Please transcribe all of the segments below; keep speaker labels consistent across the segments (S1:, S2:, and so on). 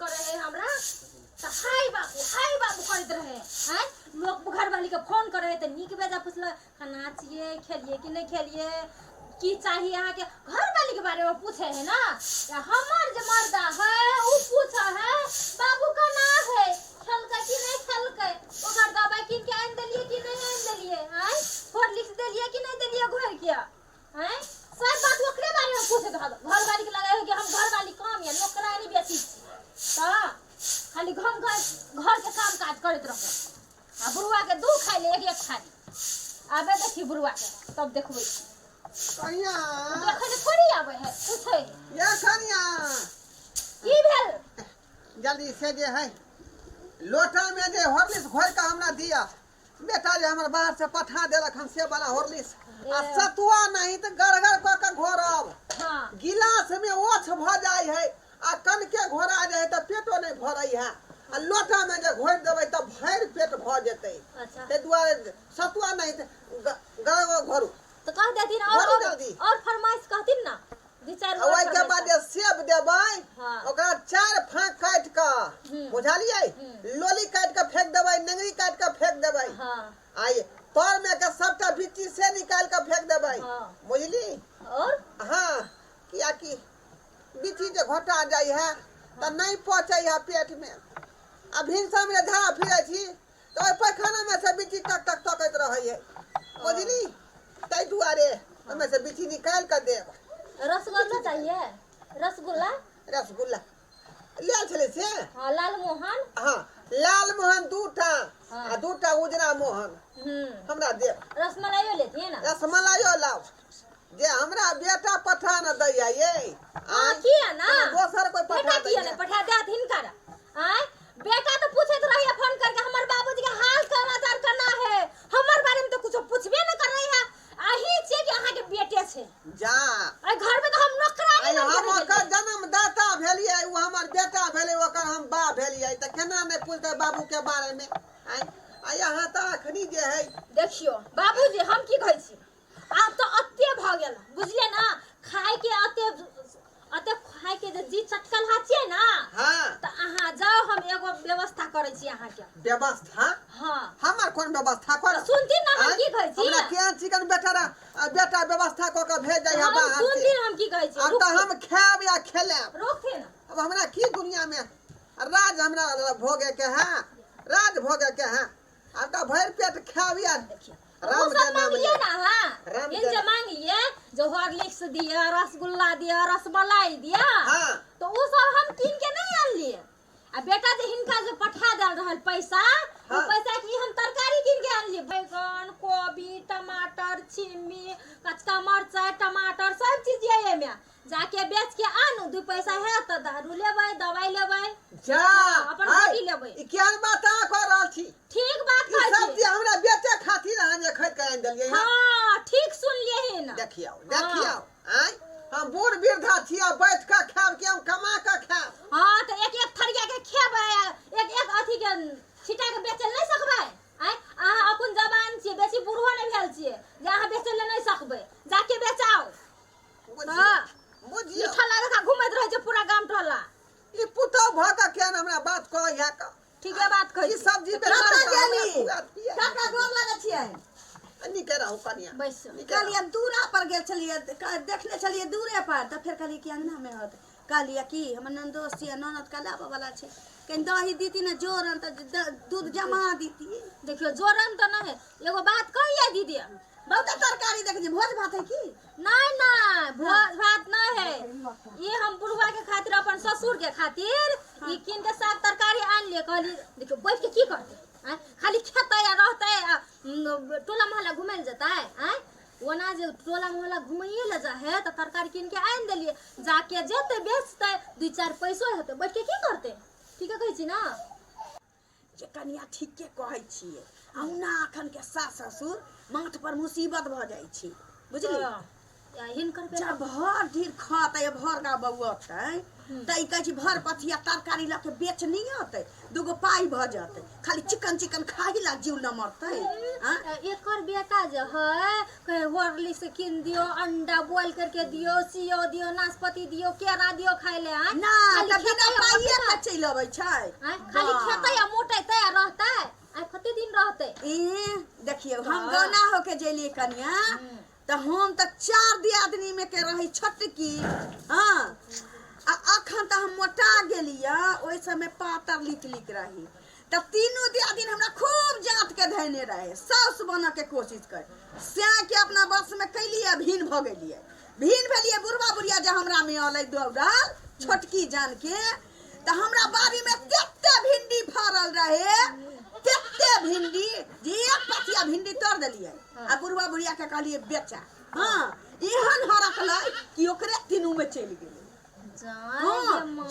S1: करे है हमरा त हाय बाबू करत रहे हैं लोग घर वाली के फोन करे त नीक बेजा पूछल खाना चाहिए खेलिए कि नहीं खेलिए की चाहिए यहाँ के घर वाली के बारे में पूछे है ना हमार जो मर्दा है वो पूछा है बाबू का ना है खेलके कि नहीं खेलके ओकर दवाई किन के आन देलिए कि नहीं आन देलिए हैं फोन लिख देलिए कि नहीं देलिए घर के हैं सब बात ओकरे बारे में पूछे घर वाली के लगे है कि हम घर वाली काम या नौकरानी बेसी त खाली घर के काम काज करत रहो आ बुढ़वा के दू खाइ ले एक खाली आबे देखी बुढ़वा के तब देखबै
S2: कनिया
S1: देखे थोड़ी आवे है पूछे
S2: ये कनिया
S1: की भेल
S2: जल्दी से जे है लोटा में जे हॉर्लिक्स घोर का हमरा दिया बेटा जे हमर बाहर से पठा देलक हम से वाला हॉर्लिक्स आ सतुआ नहीं तो गड़गड़ क के घोरब
S1: हां
S2: गिलास में ओछ भ जाय है आ कन के घोरा जाय त पेटो नहीं भरई है आ लोटा में जे घोर देबै त भर पेट भ जेतै
S1: अच्छा
S2: ते दुआरे सतुआ नहीं त गड़गड़ घोरू
S1: तो कह देथिन और फरमाइश कहथिन ना विचार
S2: ओइ के बाद सेब देबै ओकरा चार फांक काट के बुझलियै लोली काट के फेंक देबै नंगरी काट के फेंक देबै
S1: हां
S2: आई तोर में के सबटा बिच्ची से निकाल के फेंक देबै बुझली
S1: और
S2: हां किया कि बिच्ची जे घोटा जाय है त नहीं पहुंचै है पेट में आ भिनसा में धारा फिरै छी तो पैखाना में से बिच्ची टक टक टकैत रहै है बुझली तै दुआरे ओमे से बिच्ची निकाल के देब
S1: रसगुल्ला चाहिए रसगुल्ला
S2: रसगुल्ला ले छले से
S1: हां लाल मोहन
S2: हां लाल मोहन दूटा आ दूटा उजरा मोहन हमरा दे
S1: रसमलाइयो लेती ना
S2: रसमलाइयो लाओ जे हमरा बेटा पठा न दैया ये
S1: हां किया ना
S2: दोसर कोई पठा
S1: किया ना पठा देत हिनकर आय बेटा तो पूछत रहिए फोन करके हमर बाबूजी के हाल समाचार करना है हमर बारे में तो कुछ पूछबे न कर रही है आही छे कि अहाँ के बेटे छे
S2: जा
S1: आ घर में तो हम नौकरानी
S2: हम ओकर जन्मदाता भेलिए उ हमर बेटा भेले ओकर हम बा भेलिए त केना नहीं पूछते बाबू के बारे में आ यहाँ त अखनी जे है
S1: देखियो बाबूजी हम की कहै छी आब तो अत्ते भ गेल बुझलिए ना खाए के अत्ते खाए के जे जी चटकल हाचिए ना
S2: हां
S1: त अहाँ जाओ हम एगो व्यवस्था करै छी अहाँ के
S2: व्यवस्था
S1: हां
S2: हमर कोन व्यवस्था कर
S1: सुनती ना हम की कहै छी
S2: हमरा केहन चिकन बेटा व्यवस्था क के भेज जाय बाहर
S1: सुनती हम की कहै छी
S2: अब त हम खाब या खेलेब
S1: रोकते ना
S2: अब हमरा की दुनिया में राज हमरा भोगे के है राज भोगे के है अब त भर पेट खाब या
S1: राम के नाम लिए ना हां इनसे मांग लिए जो हॉर्लिक्स दिया रसगुल्ला दिया रसमलाई दिया
S2: हां
S1: तो वो सब हम किन के नहीं आन लिए आ बेटा जे हिनका जो पठा दल रहल पैसा वो पैसा की हम तरकारी किन के आन लिए बैगन कोबी टमाटर छिमी कचका मरचा टमाटर सब चीज ये में जाके बेच के आनू दू पैसा है त दारू लेबै दवाई लेबै
S2: जा
S1: अपन गाड़ी लेबै
S2: ई केहन बात कर रहल छी
S1: ठीक बात कहै छी
S2: सब जे हमरा बेटे खातिर अहाँ जे खरीद के आन देलिए
S1: हां ठीक सुन लिए ना
S2: देखियो आय हम बूढ़ वृद्धा छिया बैठ के खाब के हम कमा के खाब
S1: हां त एक एक थरिया के खेबै एक एक अथी के छिटा के बेचल नहीं सकबै आय अहाँ अपन जवान छी बेसी बूढ़ो नहीं भेल छी जे अहाँ बेचल नहीं सकबै जाके बेचाओ हां
S2: बुझियो
S1: ठला रखा घुमैत रहै छै पूरा गाम टोला
S2: ई पुतो भ के केन हमरा बात कह या का
S1: ठीक है बात कहै
S2: ई सब्जी पे
S3: काका गोम लगे छियै
S2: अन्नी कह रहा हूं कनिया
S1: बैस
S3: कहलिए दूरा पर गेल छलिए देखले छलिए दूरे पर त फिर कहलिए कि अंगना में होत कहलिए कि हमर नंदोस छियै ननद का लाबा वाला छै कहीं दही दीती ना जोरन त दूध जमा दीती
S1: देखियो जोरन त नहीं एगो बात कहिए दीदी
S3: बहुत तरकारी देख जी भोज भात है की
S1: नहीं नहीं भोज भात नहीं है ये हम बुढ़वा के खातिर अपन ससुर के खातिर ई किन के साग तरकारी आन लिए कहली देखियो बैठ के की करते खाली खेते या रहते टोला मोहल्ला घुमैल जता है ओना जे टोला मोहल्ला घुमैये ले जा है त तरकारी किन के आन देलिए जाके जेते बेचते दू चार पैसो हेते बैठ के की करते ठीक है कहै छी ना
S3: जे कनिया ठीक के कहै छियै औना अखन के सास ससुर माथ पर मुसीबत भ जाय छी बुझली
S1: हिनकर बेटा
S3: जब भर ढीर खात है भर का बउआ है त ई कहै छी भर पथिया तरकारी ल के बेच नहीं होते दुगो पाई भ जाते खाली चिकन खाही ला जीव न मरते
S1: एकर बेटा जो है कहे हॉर्लिक्स किन दियो अंडा बॉईल करके दियो सेव दियो नाशपाती दियो केरा दियो खाए ले हैं
S3: ना त बिना पाइए के चल आबै छै
S1: खाली खेतै आ मोटै तै रहतै आ कते दिन रहतै
S3: ए देखियो हम गाना होके जेलिए कन्या त हम त 4 दियादनी में के रही छोटकी हां आ अखन त हम मोटा गेलिया ओइ समय पातर लिक रही त तीनों दियादनी हमरा खूब जात के धैने रहे सास बना के कोशिश कर से के अपना बस में कैलिए भिन भ गेलिए भिन भेलिए बुढ़वा बुढ़िया जे हमरा में अलै दौड़ल छोटकी जान के त हमरा बाड़ी में तेते भिंडी फरल रहे तेते भिंडी जे एक पतिया भिंडी तोड़ देलिए आ बुढ़वा बुढ़िया के कहलिए बेचा हां एहन हरकलै कि ओकरे तीनू में चल गेलै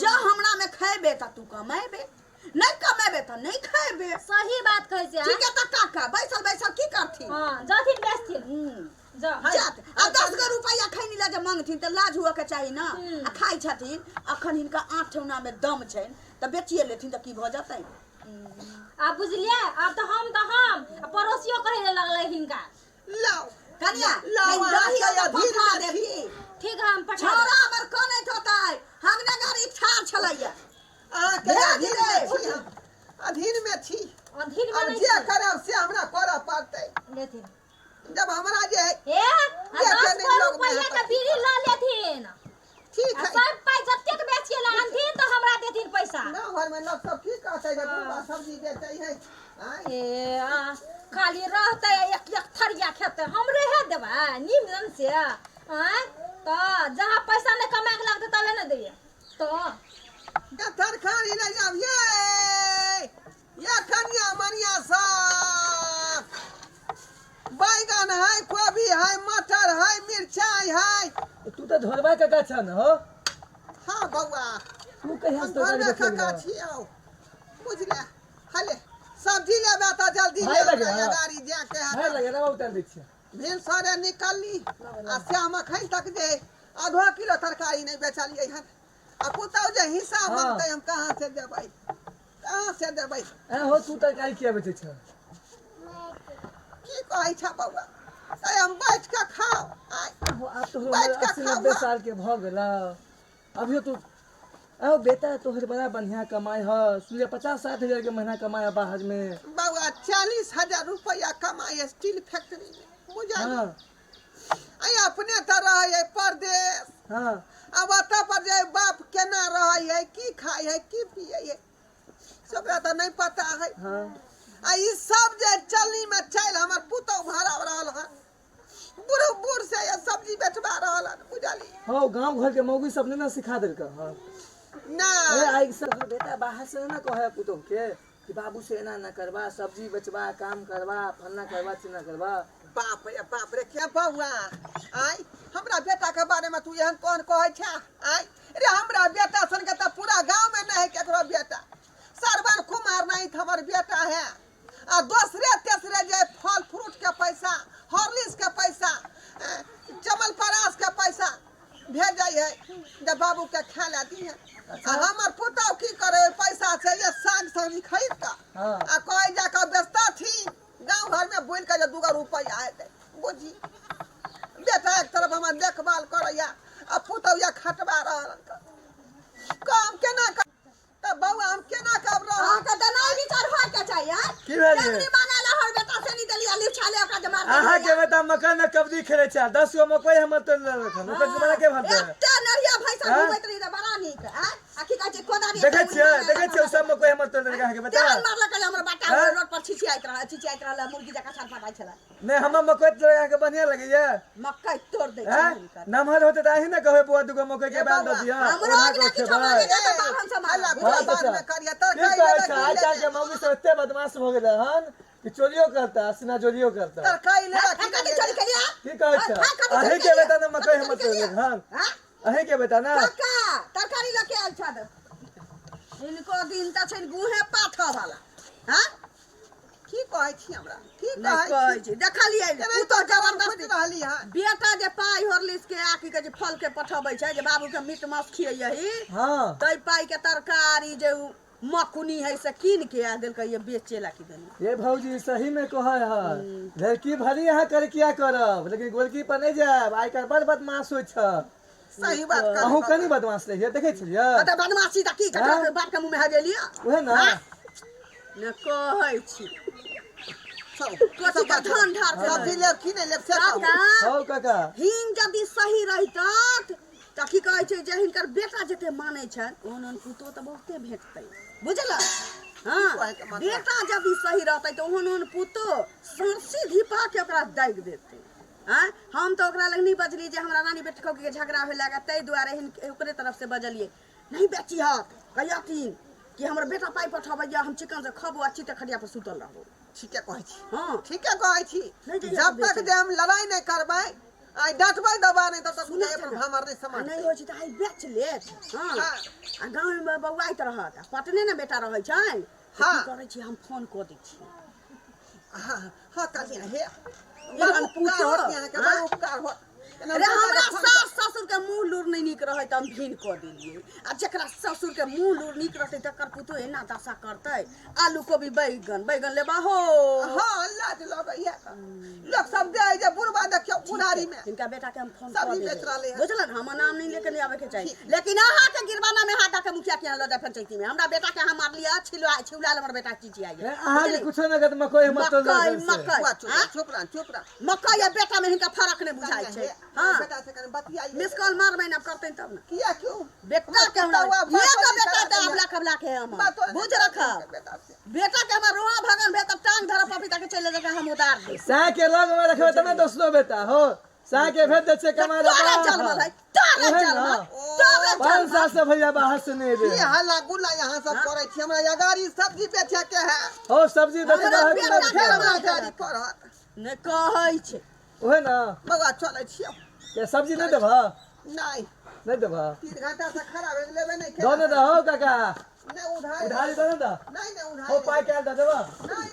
S3: जा हमरा में खैबे त तू कमेबे नहीं कमेबे त नहीं खैबे
S1: सही बात कहै छै
S3: ठीक है त काका बैसल की करथिन
S1: हां जथिन बेचथिन जा
S3: जात आ 10 गो रुपया खैनी ला जे मांगथिन त लाज हुआ के चाही ना आ खाइ छथिन अखन हिनका 8 ठौना में दम छैन त बेचिए लेथिन त की भ जतै
S1: आ बुझलिए अब तो हम पड़ोसियों कहे लगले हिनका
S2: लाओ
S3: कन्या
S2: लाओ
S3: दही
S2: आया
S3: पठा
S2: धीरे
S3: देबी
S1: ठीक है हम पठा
S3: छोरा हमर कनैत होतै हमने गाड़ी ठार छलैया
S2: के अधीन में छी
S1: अधीर
S2: अब
S1: में
S2: जे करब से हमरा करऽ पड़तै
S1: लेथिन
S2: जब हमरा जे
S1: ए 10 रुपया का बीड़ी ला लेथिन
S2: ठीक है
S1: सब पाई जतेक बेचिए ला आनथिन तो हमरा देथिन पैसा
S2: गाँव घर में लोग सब की कहते है बुढ़वा सब्जी बेचै है
S1: ए खाली रहते एक थरिया खेते हम रहे देबा निमन से तो जहाँ पैसा नहीं कमाए के लगते तले न दिए तो
S2: तरकारी ले जाब ये कन्या मनिया सब बैगन है कोबी है मटर है मिर्चाई है
S4: तू तो धरवा काका छ न हो
S2: हाँ बउआ
S4: तू कहिया
S2: हम
S4: तो
S2: घरमे काका छियौ बुझले हले सब्जी लेबे त जल्दी
S4: भाई
S2: ले
S4: लगे, हाँ।
S2: गाड़ी जाके
S4: भाई लगे ना उतार दै छियै
S2: भिन सारे निकलली आ श्याम खैल तक जे आधा किलो तरकारी नहीं बेचलिए हन आ पुतौ जे हिसाब
S4: हाँ।
S2: मांगते हम कहाँ से देबै
S4: ए हो तू तरकारी किया बेचै छ
S2: की कहै छ बउआ त हम बैठ के खाओ आइ
S4: हो आप तो
S2: बैठ के
S4: 80
S2: खाओ
S4: 90 साल के भ गेला अभी तू आओ बेटा तोहर बड़ा बढ़िया कमाई ह सुले 50-60 हजार के महीना कमाई बाहर में
S2: बउआ 40,000 रुपया कमाई स्टील फैक्ट्री में बुझल
S4: हां
S2: आई अपने त रहे परदेश
S4: हां
S2: अब अतः पर जे बाप केना रहे है की खाए है की पिए है सबरा त नहीं पता है
S4: हां
S2: आ ई सब जे चलनी में चल हमर पुतौ भरा रहल है बुढ़ से ये सब्जी बेचबा रहल है बुझली
S4: हो गांव घर के मौगी सब ने ना सिखा देलक हां
S2: ना
S4: ए आई सब बेटा बाहर से ना कहे पुतो के कि बाबू से ना करवा सब्जी बेचवा काम करवा फन्ना करवा चिन्ना करवा
S2: बाप रे क्या बउआ आई हमरा बेटा के बारे में तू एहन कौन कहै छ आई रे हमरा बेटा सन के त पूरा गांव में नहीं केकरो बेटा सरवन कुमार नहीं हमर बेटा है आ दूसरे तेसरे जे फल फ्रूट के पैसा हॉर्लिक्स के पैसा चमल परास के पैसा भेजै है जब बाबू के खा लेती है आ हमर पुतौ की करे पैसा से ये साग सब्जी खरीद का
S4: हां
S2: आ कोई जाकर बेचता थी गांव घर में बोल के 2 रुपया आते बुझी बेटा एक तरफ हम देखभाल करैया आ पुतौ या खटवा रहल काम केना कर त बउआ हम केना कर रह
S3: आ त दनाई विचार होय के चाहिए
S4: की भेल
S3: जंगली माने ला हर बेटा से नी देलिया लिछाले ओकरा जे मार
S4: आहा के बेटा मकान में कब्जी खेले छ 10 गो मकई हमर तो रखन ओकर जमाना के भरते
S3: एकटा नरिया भैंसा
S4: हाँ?
S3: घुमैत रही त बड़ा नीक आ की कहै छै कोदारी
S4: देखे छियै सब मकई हमर तो लगा के बेटा
S3: तेल मारला के हमर बेटा
S4: हाँ?
S3: रोड पर छिछियाइत रहल मुर्गी जका छटपटाइ छला
S4: नहीं हमर मकई तो लगा के बढ़िया लगैया
S3: मक्का तोड़ दे
S4: हैं नमहर होते त आही ना कहबे बुआ दुगो मकई के बाल द दिया
S3: हमरो
S4: ओना
S3: अगला
S4: को
S3: की
S4: खेबा
S3: बाहन से
S2: अल्लाह
S3: मार
S2: बुरा बाद में करिया त
S4: की कहै छ आज काल के मौगी सब एते बदमाश हो गेल हन कि चोरियो करता सीना चोरियो करता
S2: तरकारी ले
S3: कनी चोरी के लिया
S4: की कहै छ अही के बेटा ने मकई हमर तो हन
S3: हां
S4: अही के बेटा ना
S3: काका तरकारी लेके आइल छ इनको दिन त छैन गुहे पाथा वाला हां
S2: की कहै छी हमरा की
S3: नहीं
S2: कहै
S3: कहै छी देखलिए
S2: एबे
S3: तू तो
S2: जवान
S3: जबरदस्ती
S2: खोज रहली है
S3: बेटा जे पाई होरलिस के आकी के जे फल के पठबै छै जे बाबू के मीट मांस खियही
S4: हाँ
S3: तै पाई के तरकारी जे मकुनी है से कीन के आ देल के ये बेचे ला की देनी
S4: ये भौजी सही में कहे है लड़की भरी यहाँ कर किया करब लेकिन गोलकी पर नहीं जाब आइ काल्हि बड़ बदमाश होइ छ
S2: सही बात कर
S4: अहूँ कनी बदमाश रहिए देखे छलियै
S3: अते बदमाशी त की
S4: हाँ?
S3: ककरा बाप के मुंह में हजेलिया
S4: उहे ना
S3: न कहै छी
S2: सब
S3: कथी का धान ढार के
S2: सब ले की नहीं ले से कहू।
S3: काका
S4: हौ काका
S3: हिन यदि सही रहितत त की कहै छै जे हिनकर बेटा जते मानै छन ओहन पुतो त बहुते भेटतै बुझल हाँ बेटा यदि सही रहतै त ओहन पुतो सीधी पा के ओकरा दागि देतै हाँ हम तो ओकरा लग नहीं बजली जे हमरा रानी बेटी के झगड़ा होय लगा तै दुआरे ओकरे तरफ से बजलिए नहीं बेची हत कहियथिन कि हमर बेटा पाई पठबैया हम चिकन से खबो अच्छी त खटिया पर सुतल रहबो
S2: ठीके कहै छी
S3: हाँ
S2: ठीके कहै छी
S3: नहीं जइया
S2: जब तक जे हम लड़ाई नहीं करबै आई डटबै दबा नहीं तब तक
S3: सुनै
S2: अपन हमर नहीं समझ
S3: नहीं होइ छै त आई बेच ले हाँ आ गांव में बौआइत रहत आ पटने ने बेटा रहै छै
S2: हाँ।
S3: की करै छी हम फोन क दै छी
S2: हां हां कनिया हे
S3: एहन
S2: पूछो
S3: पूछो,
S2: यहाँ के
S3: हाँ?
S2: बड़ उपकार हो
S3: अरे हमरा सास ससुर के मुंह लूर नहीं निक रहे त हम भिन क देलिए आ जकरा ससुर के मुंह लूर निक रहते तकर पुतो एना दशा करते आलू कोबी बैगन बैगन लेबा हो
S2: हां लाज लगैया लोग सब दे जे बुढ़वा देखियो बुढ़ारी में
S3: इनका बेटा के हम फोन
S2: सब्जी
S3: कर
S2: बेच रहले हैं।
S3: बुझलन हम नाम नहीं लेके नहीं आवे के चाहिए लेकिन अहाँ के गिरबाना में हाथ के मुखिया के ल दे पंचायती में हमरा बेटा के हम मार लिया छिलवा हमर बेटा चीची आई
S4: अहाँ के कुछो न कहत मकई मत तो
S2: चुप रह
S3: मकई या बेटा में हिनका फर्क नहीं बुझाई छै हां
S2: बेटा से कने बतियाई
S3: मिस कॉल मार मैंने करते तब ना
S2: किया क्यों
S3: बेटा के हमरा ये तो बेटा तो हमला कबला के हम बुझ रखा बेटा के हमर रोआ भगन भे तब टांग धरा पपीता के चले जगह हम उतार दे
S4: सा के लग में रखबे तब दोसरो बेटा हो सा के भेज दे छै कमा
S3: तारा जन्मल है तारा जन्मल तारा
S4: 5 साल से भैया बाहर से नहीं दे
S2: ये हल्ला गुल्ला यहाँ सब करे छी हमरा अगाड़ी सब्जी बेचे के है
S4: हो सब्जी बेचे
S3: हमरा
S4: रह
S3: बेटा के हमरा
S2: अगाड़ी पड़त
S3: ने कहै छै
S4: ओहे ना
S2: बगा चले छियो
S4: के सब्जी नहीं देबा
S2: नहीं
S4: नहीं देबा
S2: 3 घंटा से खड़ा हो लेबे नहीं
S4: दोने द हो काका
S2: नहीं उधारी
S4: उधारी दोने द
S2: नहीं
S4: हो
S2: उधारी
S4: पाई के द देबा
S2: नहीं